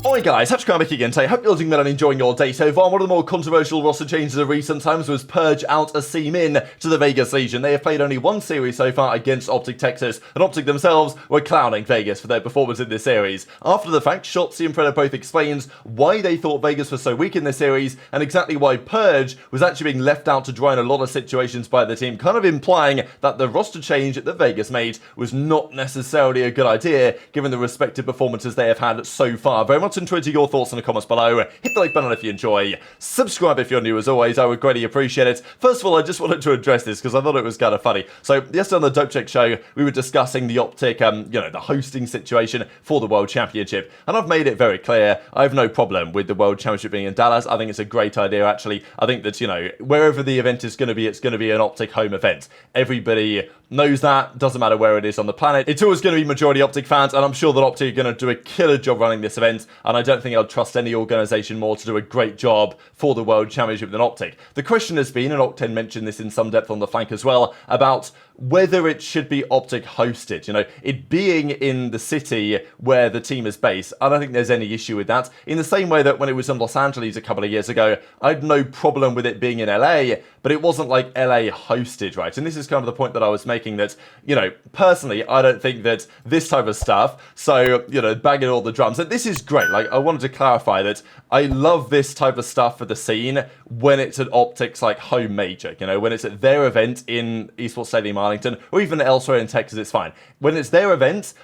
Alright guys, Kremp again today. Hope you're doing well and enjoying your day so far. One of the more controversial roster changes of recent times was Purj out a seam in to the Vegas Legion. They have played only one series so far against OpTic Texas, and OpTic themselves were clowning Vegas for their performance in this series. After the fact, Shotzzy and Predator both explains why they thought Vegas was so weak in this series, and exactly why Purj was actually being left out to dry in a lot of situations by the team, kind of implying that the roster change that Vegas made was not necessarily a good idea, given the respective performances they have had so far. Very much into your thoughts in the comments below. Hit the like button if you enjoy. Subscribe if you're new as always. I would greatly appreciate it. First of all, I just wanted to address this because I thought it was kind of funny. So yesterday on the Dope Check show, we were discussing the OpTic, the hosting situation for the World Championship, and I've made it very clear I have no problem with the World Championship being in Dallas. I think it's a great idea actually. I think that wherever the event is going to be, it's going to be an OpTic home event. Everybody knows that. Doesn't matter where it is on the planet. It's always going to be majority OpTic fans, and I'm sure that OpTic are going to do a killer job running this event, and I don't think I'll trust any organisation more to do a great job for the World Championship than OpTic. The question has been, and Octane mentioned this in some depth on the flank as well, about whether it should be OpTic hosted. It being in the city where the team is based, I don't think there's any issue with that. In the same way that when it was in Los Angeles a couple of years ago, I had no problem with it being in LA, but it wasn't like LA hosted, right? And this is kind of the point that I was making that, personally, I don't think that this type of stuff, so, bagging all the drums, and this is great. Like, I wanted to clarify that I love this type of stuff for the scene when it's at OpTic's, home major, when it's at their event in Esports Stadium Arlington, or even elsewhere in Texas, it's fine. When it's their event,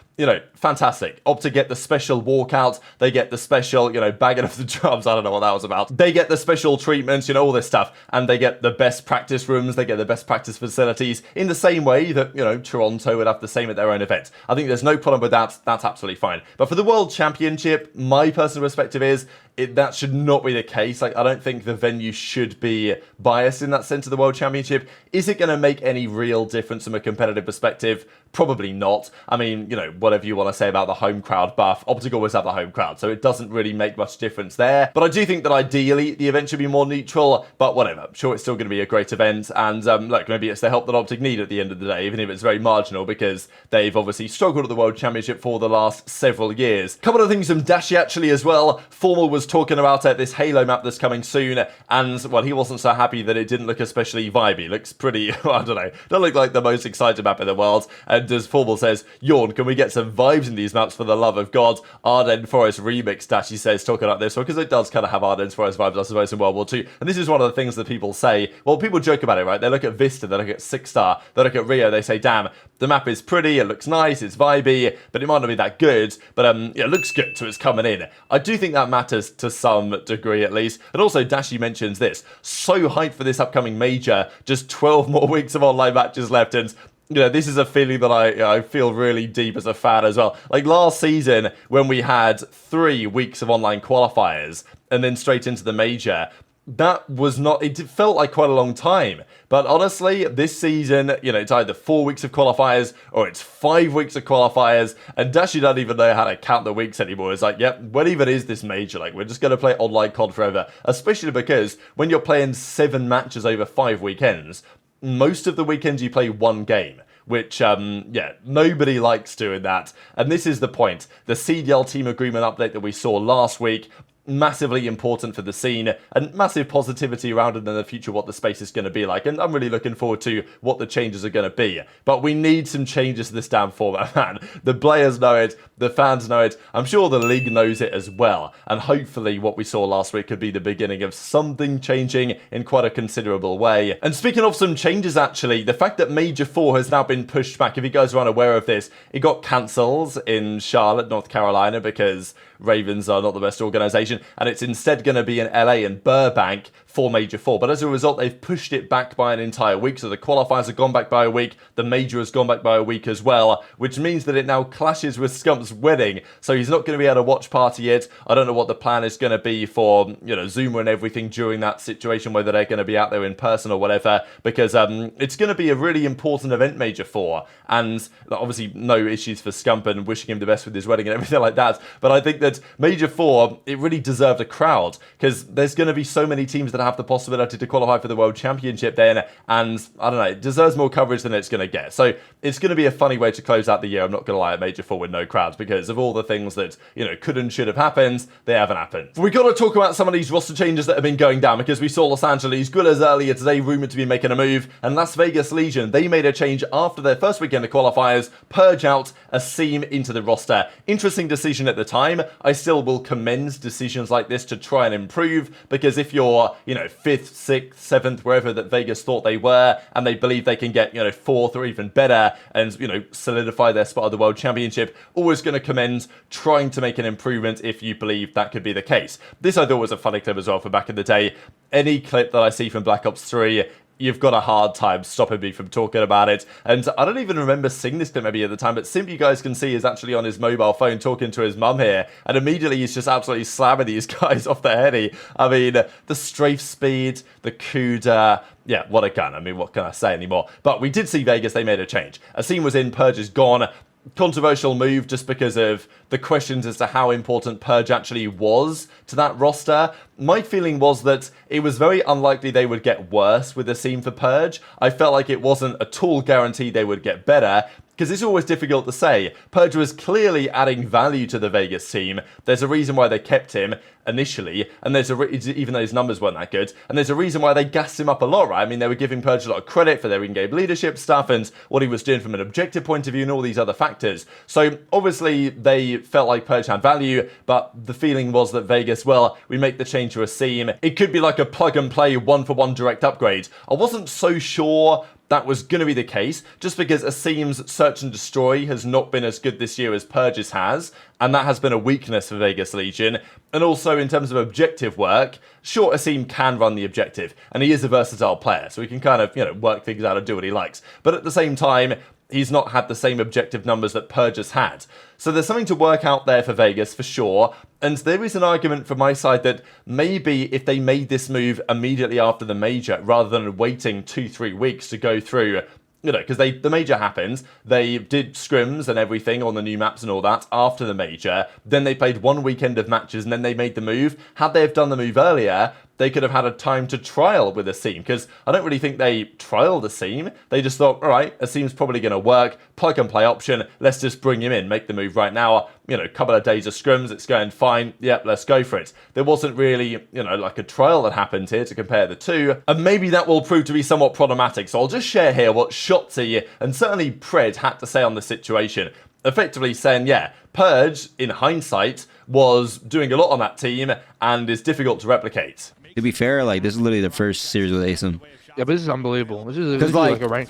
fantastic. OpTic get the special walkout, they get the special, bagging of the drums, I don't know what that was about. They get the special treatments, all this stuff, and they get the best practice rooms, they get the best practice facilities, in the same way that, Toronto would have the same at their own event. I think there's no problem with that, that's absolutely fine. But for the World Championship, my personal perspective is, that should not be the case. I don't think the venue should be biased in that sense of the World Championship. Is it going to make any real difference from a competitive perspective? Probably not. I mean, whatever you want to say about the home crowd buff, OpTic always have the home crowd, so it doesn't really make much difference there. But I do think that ideally the event should be more neutral, but whatever. I'm sure it's still going to be a great event, and look, maybe it's the help that OpTic need at the end of the day, even if it's very marginal, because they've obviously struggled at the World Championship for the last several years. Couple of things from Dashy actually as well. Formal was talking about this Halo map that's coming soon, and, well, he wasn't so happy that it didn't look especially vibey. It looks pretty, I don't know, don't look like the most exciting map in the world, and as Formal says, yawn, can we get some vibes in these maps for the love of God? Arden Forest Remix, Dashy says, talking about this one, because it does kind of have Arden Forest vibes, I suppose, in World War II, and this is one of the things that people say. Well, people joke about it, right? They look at Vista, they look at Six Star, they look at Rio, they say, damn, the map is pretty, it looks nice, it's vibey, but it might not be that good, but it looks good, so it's coming in. I do think that matters to some degree at least, and also Dashy mentions this, so hyped for this upcoming major, just 12 more weeks of online matches left, and this is a feeling that I feel really deep as a fan as well. Like last season, when we had 3 weeks of online qualifiers and then straight into the major, that was not, it felt like quite a long time. But honestly, this season, it's either 4 weeks of qualifiers or it's 5 weeks of qualifiers, and Dashy doesn't even know how to count the weeks anymore. It's like, yep, when even is this major? We're just going to play online COD forever. Especially because when you're playing 7 matches over 5 weekends, most of the weekends you play 1 game. Which, nobody likes doing that. And this is the point. The CDL team agreement update that we saw last week, massively important for the scene, and massive positivity around it in the future, what the space is going to be like, and I'm really looking forward to what the changes are going to be. But we need some changes to this damn format, man. The players know it, the fans know it, I'm sure the league knows it as well, and hopefully what we saw last week could be the beginning of something changing in quite a considerable way. And speaking of some changes actually, the fact that Major 4 has now been pushed back, if you guys are unaware of this, it got cancelled in Charlotte, North Carolina, because Ravens are not the best organisation, and it's instead going to be in LA and Burbank for Major 4. But as a result, they've pushed it back by an entire week, so the qualifiers have gone back by a week, the Major has gone back by a week as well, which means that it now clashes with Scump's wedding, so he's not going to be able to watch party it. I don't know what the plan is going to be for, Zoomer and everything during that situation, whether they're going to be out there in person or whatever, because it's going to be a really important event, Major 4, and obviously no issues for Scump and wishing him the best with his wedding and everything like that, but I think that Major 4, it really deserved a crowd, because there's going to be so many teams that have the possibility to qualify for the World Championship then, and I don't know, it deserves more coverage than it's going to get. So it's going to be a funny way to close out the year, I'm not going to lie, at Major 4 with no crowd. because of all the things that, you know, could and should have happened, they haven't happened. We got to talk about some of these roster changes that have been going down, because we saw Los Angeles Gullers earlier today rumored to be making a move, and Las Vegas Legion, they made a change after their first weekend of qualifiers, purge out aCeam into the roster. Interesting decision at the time. I still will commend decisions like this to try and improve, because if you're, you know, 5th, 6th, 7th, wherever that Vegas thought they were, and they believe they can get, you know, 4th or even better and, you know, solidify their spot at the World Championship, always going to commend trying to make an improvement if you believe that could be the case. This I thought was a funny clip as well for back in the day. Any clip that I see from Black Ops 3, you've got a hard time stopping me from talking about it. And I don't even remember seeing this clip maybe at the time, but Simp, you guys can see, is actually on his mobile phone talking to his mum here, and immediately he's just absolutely slamming these guys off the heady. I mean, the strafe speed, the CUDA, yeah, what a gun. I mean, what can I say anymore? But we did see Vegas, they made a change. aCeam was in, Purj is gone. Controversial move just because of the questions as to how important Purj actually was to that roster. My feeling was that it was very unlikely they would get worse with aCeam for Purj. I felt like it wasn't at all guaranteed they would get better, because it's always difficult to say. Purj was clearly adding value to the Vegas team. There's a reason why they kept him initially, and there's even though his numbers weren't that good, and there's a reason why they gassed him up a lot, right? I mean, they were giving Purj a lot of credit for their in-game leadership stuff and what he was doing from an objective point of view and all these other factors. So obviously they felt like Purj had value, but the feeling was that Vegas, well, we make the change to aCeam. It could be like a plug-and-play one-for-one direct upgrade. I wasn't so sure that was going to be the case, just because aCeam's Search and Destroy has not been as good this year as Purj's has, and that has been a weakness for Vegas Legion. And also in terms of objective work, sure, aCeam can run the objective, and he is a versatile player, so he can kind of, you know, work things out and do what he likes. But at the same time, he's not had the same objective numbers that Purj has had. So there's something to work out there for Vegas, for sure. And there is an argument from my side that maybe if they made this move immediately after the major, rather than waiting 2-3 weeks to go through, you know, because the major happens, they did scrims and everything on the new maps and all that after the major, then they played one weekend of matches and then they made the move. Had they have done the move earlier, they could have had a time to trial with aCeam, because I don't really think they trialed aCeam. They just thought, all right, aCeam's probably going to work, plug and play option, let's just bring him in, make the move right now. You know, a couple of days of scrims, it's going fine, yep, let's go for it. There wasn't really, you know, like a trial that happened here to compare the two, and maybe that will prove to be somewhat problematic. So I'll just share here what Shotzzy and certainly Pred had to say on the situation, effectively saying, yeah, Purj, in hindsight, was doing a lot on that team and is difficult to replicate. To be fair, like, this is literally the first series with aCeam. Yeah, but this is unbelievable. This is like a rank.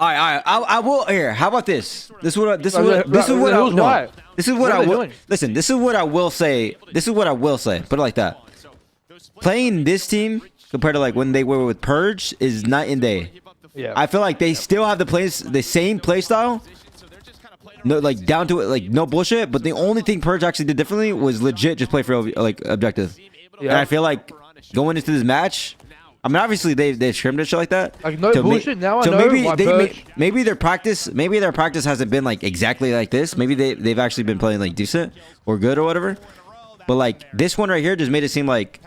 All right. I will here. How about this? This is what I will say. This is what I will say. Put it like that. Playing this team compared to like when they were with Purj is night and day. Yeah. I feel like they still have the same play style. No, like down to it, like no bullshit. But the only thing Purj actually did differently was legit just play for like objective. Yeah. And I feel like going into this match, I mean, obviously they trimmed and shit like that. Like no bullshit. Now I know maybe their practice hasn't been like exactly like this. Maybe they've actually been playing like decent or good or whatever. But like this one right here just made it seem like,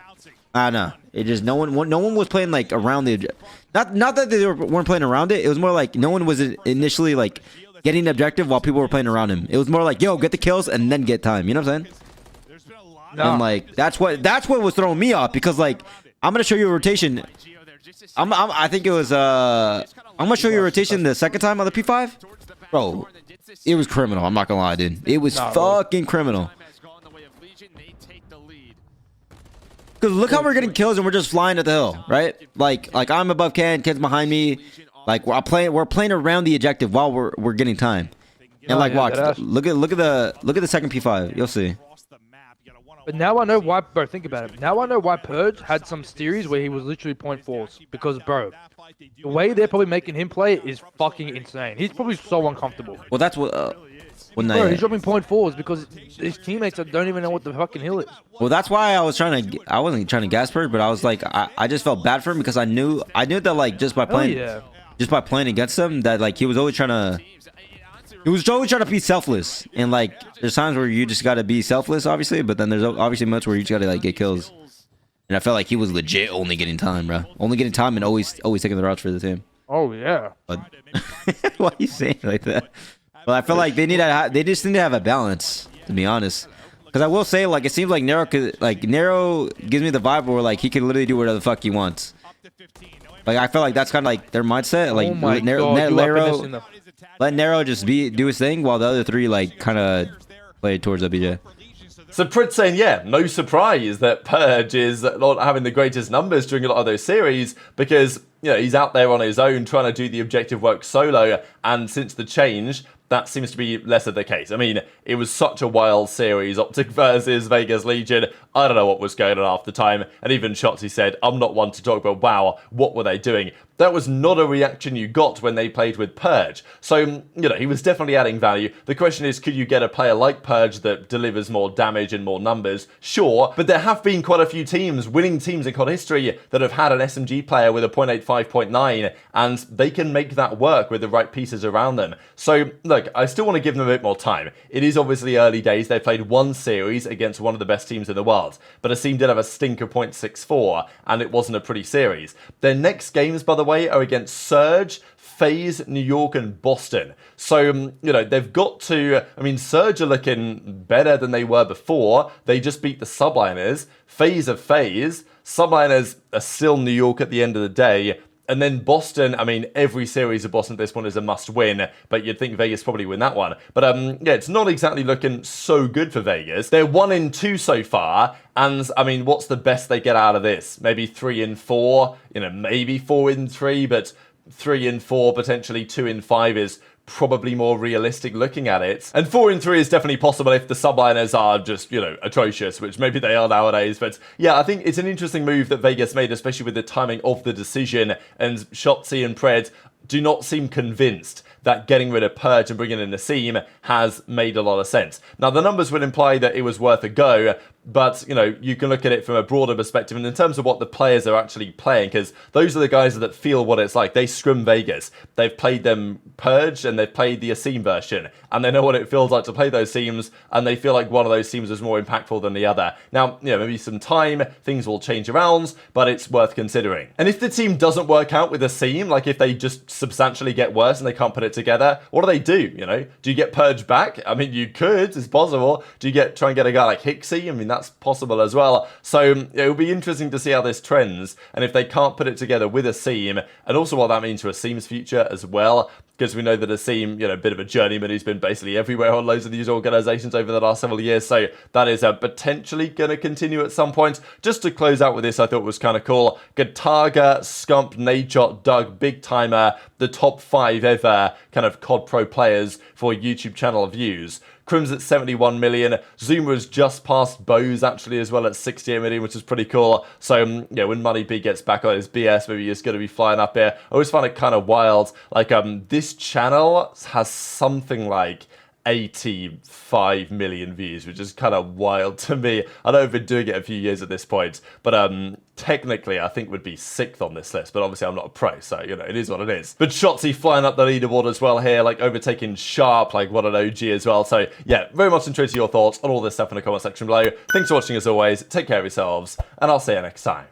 I don't know. It just no one was playing like around the, not that they weren't playing around it. It was more like no one was initially like getting the objective while people were playing around him. It was more like, yo, get the kills and then get time. You know what I'm saying? No. And like that's what was throwing me off, because like I'm gonna show you a rotation. I think it was I'm gonna show you a rotation the second time on the P5, bro. It was criminal. I'm not gonna lie, dude. It was fucking criminal. Cause look how we're getting kills and we're just flying at the hill, right? Like I'm above Ken, Ken's behind me. Like we're playing around the objective while we're getting time. And like watch, look at the second P5. You'll see. But now I know why, bro, think about it. Now I know why Purj had some series where he was literally 0.4s. Because, bro, the way they're probably making him play is fucking insane. He's probably so uncomfortable. Well, that's what... bro, he's dropping 0.4s because his teammates don't even know what the fucking hill is. Well, that's why I wasn't trying to gas Purj, but I was like, I just felt bad for him because I knew that, like, just by playing against him, that, like, he was always trying to... He was always trying to be selfless, and like there's times where you just gotta be selfless, obviously, but then there's obviously moments where you just gotta like get kills. And I felt like he was legit only getting time, bro. Only getting time and always taking the routes for the team. Oh yeah. But why are you saying it like that? But I feel like they just need to have a balance, to be honest. Because I will say, like, it seems like Nero gives me the vibe where like he can literally do whatever the fuck he wants. Like I feel like that's kind of like their mindset. Like let Nero just do his thing while the other three like kind of play towards aBeZy. So Purj saying, yeah, no surprise that Purj is not having the greatest numbers during a lot of those series because, you know, he's out there on his own trying to do the objective work solo, and since the change, that seems to be less of the case. I mean, it was such a wild series, OpTic versus Vegas Legion. I don't know what was going on half the time, and even Shotzzy said, I'm not one to talk about, wow, what were they doing? That was not a reaction you got when they played with Purj. So, you know, he was definitely adding value. The question is, could you get a player like Purj that delivers more damage and more numbers? Sure, but there have been quite a few teams, winning teams in COD history, that have had an SMG player with a 0.85, 0.9, and they can make that work with the right pieces around them. So, look, I still want to give them a bit more time. It is obviously early days. They played one series against one of the best teams in the world, but a team did have a stinker 0.64, and it wasn't a pretty series. Their next games, by the way, are against Surge, FaZe, New York, and Boston. So, you know, they've got to... I mean, Surge are looking better than they were before. They just beat the Subliners. FaZe are FaZe. Subliners are still New York at the end of the day. And then Boston, I mean, every series of Boston at this point is a must-win, but you'd think Vegas probably win that one. But, yeah, it's not exactly looking so good for Vegas. They're 1-2 so far, and, I mean, what's the best they get out of this? Maybe 3-4, you know, maybe 4-3, but 3-4, potentially 2-5 is probably more realistic looking at it. And 4-3 is definitely possible if the Subliners are just, you know, atrocious, which maybe they are nowadays. But yeah, I think it's an interesting move that Vegas made, especially with the timing of the decision. And Shotzzy and Pred do not seem convinced that getting rid of Purj and bringing in Nastie has made a lot of sense. Now, the numbers would imply that it was worth a go, but, you know, you can look at it from a broader perspective and in terms of what the players are actually playing, because those are the guys that feel what it's like. They scrim Vegas. They've played them Purj and they've played the aBeZy version, and they know what it feels like to play those teams, and they feel like one of those teams is more impactful than the other. Now, you know, maybe some time, things will change around, but it's worth considering. And if the team doesn't work out with aBeZy, like if they just substantially get worse and they can't put it together, what do? You know, do you get Purj back? I mean, you could, it's possible. Do you try and get a guy like Hixie? I mean, that's possible as well. So it will be interesting to see how this trends, and if they can't put it together with aBeZy, and also what that means for aBeZy's future as well. Because we know that aBeZy, you know, a bit of a journeyman who's been basically everywhere on loads of these organizations over the last several years. So that is potentially going to continue at some point. Just to close out with this, I thought was kind of cool. Gataga, Scump, Nadeshot, Doug, Big Timer, the top 5 ever kind of COD Pro players for YouTube channel views. Krem's at 71 million. Zoomer's just passed aBeZy actually as well at 68 million, which is pretty cool. So, yeah, when Money B gets back on his BS, maybe he's going to be flying up here. I always find it kind of wild. Like, this channel has something like 85 million views, which is kind of wild to me. I know I've been doing it a few years at this point, but technically I think would be 6th on this list, but obviously I'm not a pro, so, you know, it is what it is. But Shotzzy flying up the leaderboard as well here, like overtaking Sharp, like what an OG as well. So yeah, very much interested in your thoughts on all this stuff in the comment section below. Thanks for watching as always, take care of yourselves, and I'll see you next time.